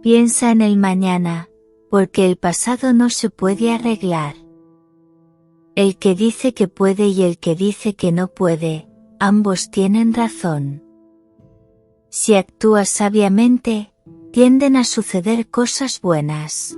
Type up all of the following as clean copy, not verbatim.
Piensa en el mañana, porque el pasado no se puede arreglar. El que dice que puede y el que dice que no puede, ambos tienen razón. Si actúas sabiamente, tienden a suceder cosas buenas.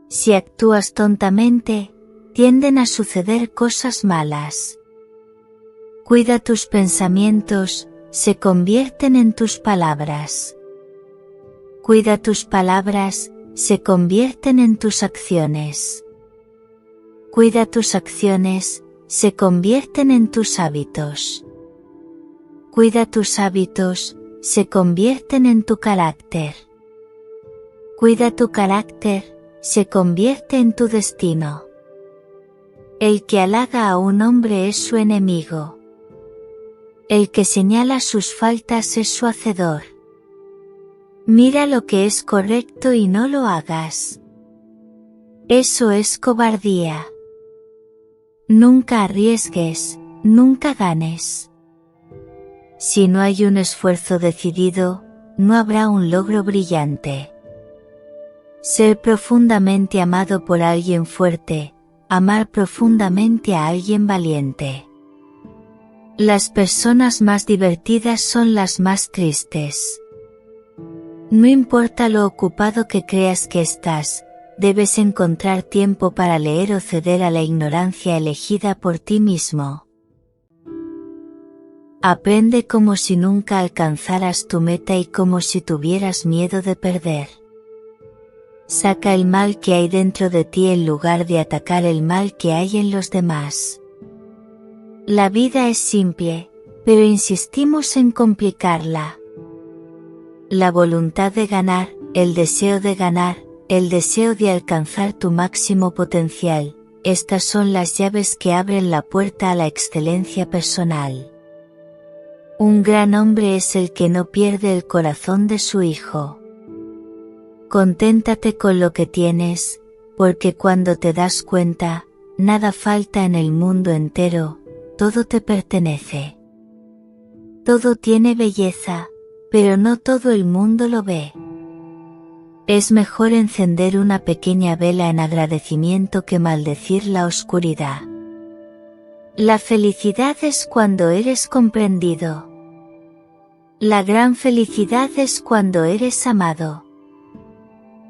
Si actúas tontamente, tienden a suceder cosas malas. Cuida tus pensamientos, se convierten en tus palabras. Cuida tus palabras, se convierten en tus acciones. Cuida tus acciones, se convierten en tus hábitos. Cuida tus hábitos, se convierten en tu carácter. Cuida tu carácter, se convierte en tu destino. El que halaga a un hombre es su enemigo. El que señala sus faltas es su hacedor. Mira lo que es correcto y no lo hagas. Eso es cobardía. Nunca arriesgues, nunca ganes. Si no hay un esfuerzo decidido, no habrá un logro brillante. Ser profundamente amado por alguien fuerte, amar profundamente a alguien valiente. Las personas más divertidas son las más tristes. No importa lo ocupado que creas que estás, debes encontrar tiempo para leer o ceder a la ignorancia elegida por ti mismo. Aprende como si nunca alcanzaras tu meta y como si tuvieras miedo de perder. Saca el mal que hay dentro de ti en lugar de atacar el mal que hay en los demás. La vida es simple, pero insistimos en complicarla. La voluntad de ganar, el deseo de ganar, el deseo de alcanzar tu máximo potencial, estas son las llaves que abren la puerta a la excelencia personal. Un gran hombre es el que no pierde el corazón de su hijo. Conténtate con lo que tienes, porque cuando te das cuenta, nada falta en el mundo entero, todo te pertenece. Todo tiene belleza, pero no todo el mundo lo ve. Es mejor encender una pequeña vela en agradecimiento que maldecir la oscuridad. La felicidad es cuando eres comprendido. La gran felicidad es cuando eres amado.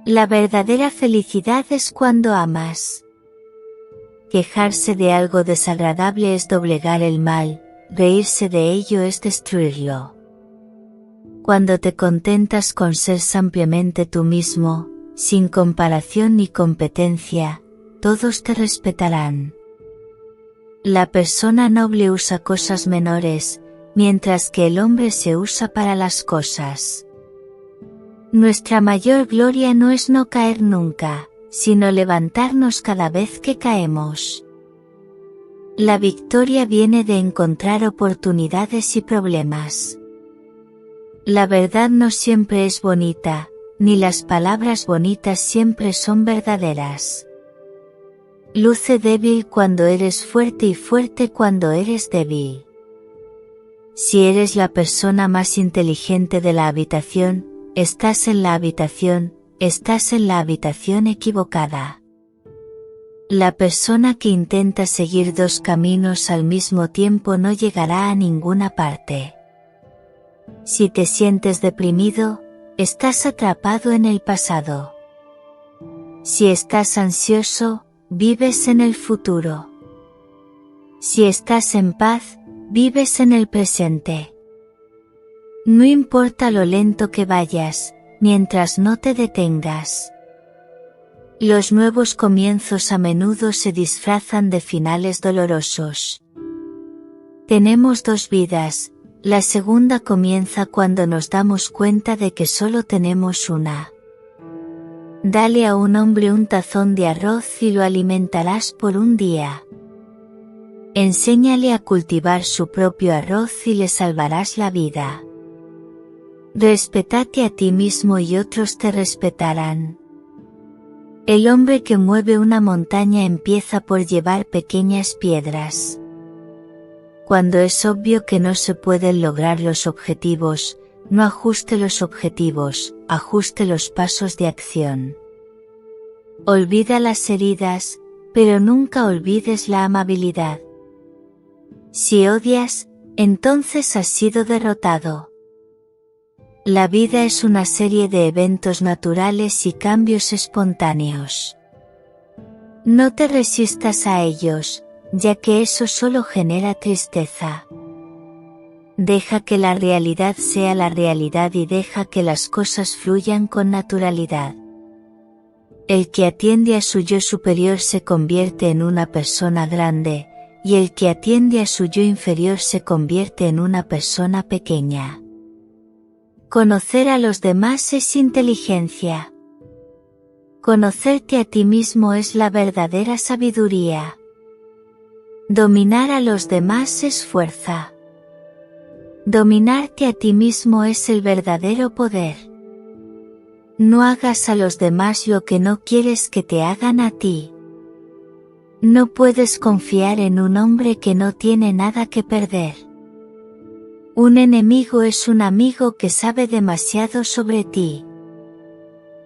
La verdadera felicidad es cuando amas. Quejarse de algo desagradable es doblegar el mal, reírse de ello es destruirlo. Cuando te contentas con ser simplemente tú mismo, sin comparación ni competencia, todos te respetarán. La persona noble usa cosas menores, mientras que el hombre se usa para las cosas. Nuestra mayor gloria no es no caer nunca, sino levantarnos cada vez que caemos. La victoria viene de encontrar oportunidades y problemas. La verdad no siempre es bonita, ni las palabras bonitas siempre son verdaderas. Luce débil cuando eres fuerte y fuerte cuando eres débil. Si eres la persona más inteligente de la habitación, estás en la habitación equivocada. La persona que intenta seguir dos caminos al mismo tiempo no llegará a ninguna parte. Si te sientes deprimido, estás atrapado en el pasado. Si estás ansioso, vives en el futuro. Si estás en paz, vives en el presente. No importa lo lento que vayas, mientras no te detengas. Los nuevos comienzos a menudo se disfrazan de finales dolorosos. Tenemos dos vidas. La segunda comienza cuando nos damos cuenta de que solo tenemos una. Dale a un hombre un tazón de arroz y lo alimentarás por un día. Enséñale a cultivar su propio arroz y le salvarás la vida. Respétate a ti mismo y otros te respetarán. El hombre que mueve una montaña empieza por llevar pequeñas piedras. Cuando es obvio que no se pueden lograr los objetivos, no ajuste los objetivos, ajuste los pasos de acción. Olvida las heridas, pero nunca olvides la amabilidad. Si odias, entonces has sido derrotado. La vida es una serie de eventos naturales y cambios espontáneos. No te resistas a ellos, ya que eso solo genera tristeza. Deja que la realidad sea la realidad y deja que las cosas fluyan con naturalidad. El que atiende a su yo superior se convierte en una persona grande, y el que atiende a su yo inferior se convierte en una persona pequeña. Conocer a los demás es inteligencia. Conocerte a ti mismo es la verdadera sabiduría. Dominar a los demás es fuerza. Dominarte a ti mismo es el verdadero poder. No hagas a los demás lo que no quieres que te hagan a ti. No puedes confiar en un hombre que no tiene nada que perder. Un enemigo es un amigo que sabe demasiado sobre ti.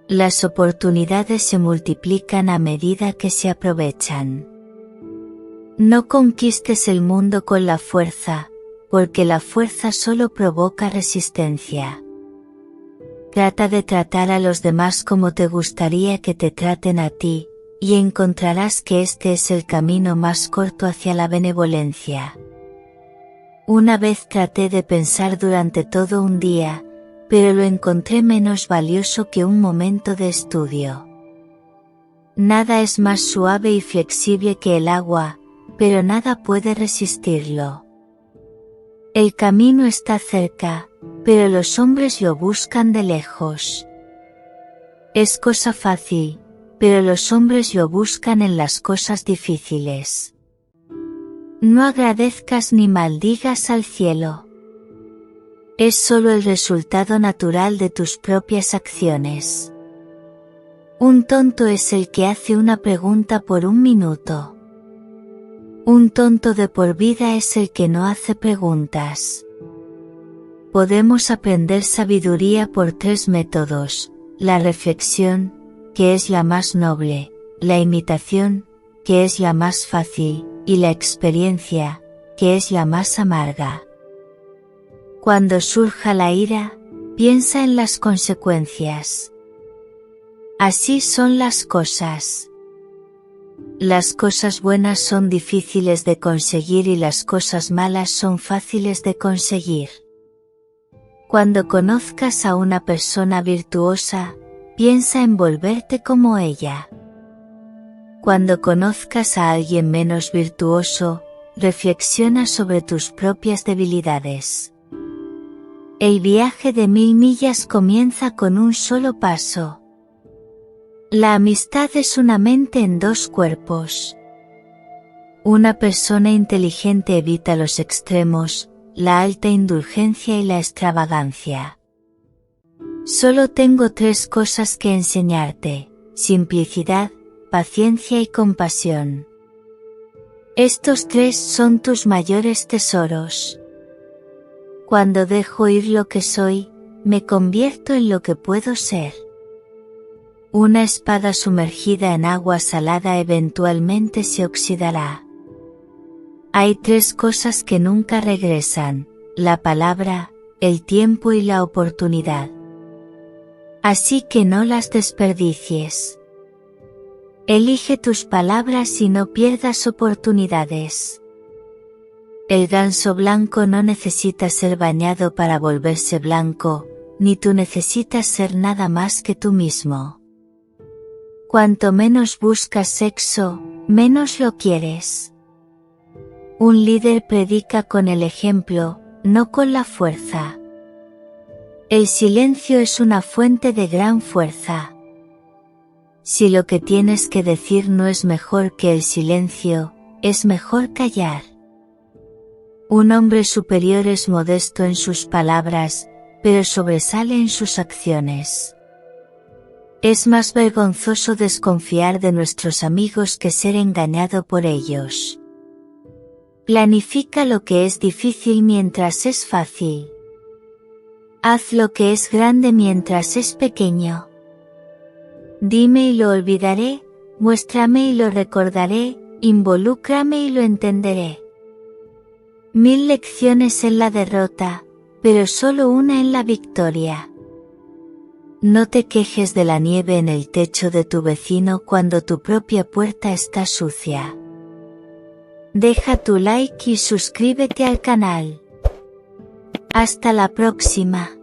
Las oportunidades se multiplican a medida que se aprovechan. No conquistes el mundo con la fuerza, porque la fuerza solo provoca resistencia. Trata de tratar a los demás como te gustaría que te traten a ti, y encontrarás que este es el camino más corto hacia la benevolencia. Una vez traté de pensar durante todo un día, pero lo encontré menos valioso que un momento de estudio. Nada es más suave y flexible que el agua, pero nada puede resistirlo. El camino está cerca, pero los hombres lo buscan de lejos. Es cosa fácil, pero los hombres lo buscan en las cosas difíciles. No agradezcas ni maldigas al cielo. Es solo el resultado natural de tus propias acciones. Un tonto es el que hace una pregunta por un minuto. Un tonto de por vida es el que no hace preguntas. Podemos aprender sabiduría por 3 métodos: la reflexión, que es la más noble, la imitación, que es la más fácil, y la experiencia, que es la más amarga. Cuando surja la ira, piensa en las consecuencias. Así son las cosas. Las cosas buenas son difíciles de conseguir y las cosas malas son fáciles de conseguir. Cuando conozcas a una persona virtuosa, piensa en volverte como ella. Cuando conozcas a alguien menos virtuoso, reflexiona sobre tus propias debilidades. El viaje de 1000 millas comienza con un solo paso. La amistad es una mente en 2 cuerpos. Una persona inteligente evita los extremos, la alta indulgencia y la extravagancia. Solo tengo 3 cosas que enseñarte: simplicidad, paciencia y compasión. Estos 3 son tus mayores tesoros. Cuando dejo ir lo que soy, me convierto en lo que puedo ser. Una espada sumergida en agua salada eventualmente se oxidará. Hay 3 cosas que nunca regresan: la palabra, el tiempo y la oportunidad. Así que no las desperdicies. Elige tus palabras y no pierdas oportunidades. El ganso blanco no necesita ser bañado para volverse blanco, ni tú necesitas ser nada más que tú mismo. Cuanto menos buscas sexo, menos lo quieres. Un líder predica con el ejemplo, no con la fuerza. El silencio es una fuente de gran fuerza. Si lo que tienes que decir no es mejor que el silencio, es mejor callar. Un hombre superior es modesto en sus palabras, pero sobresale en sus acciones. Es más vergonzoso desconfiar de nuestros amigos que ser engañado por ellos. Planifica lo que es difícil mientras es fácil. Haz lo que es grande mientras es pequeño. Dime y lo olvidaré, muéstrame y lo recordaré, involúcrame y lo entenderé. 1000 lecciones en la derrota, pero solo una en la victoria. No te quejes de la nieve en el techo de tu vecino cuando tu propia puerta está sucia. Deja tu like y suscríbete al canal. Hasta la próxima.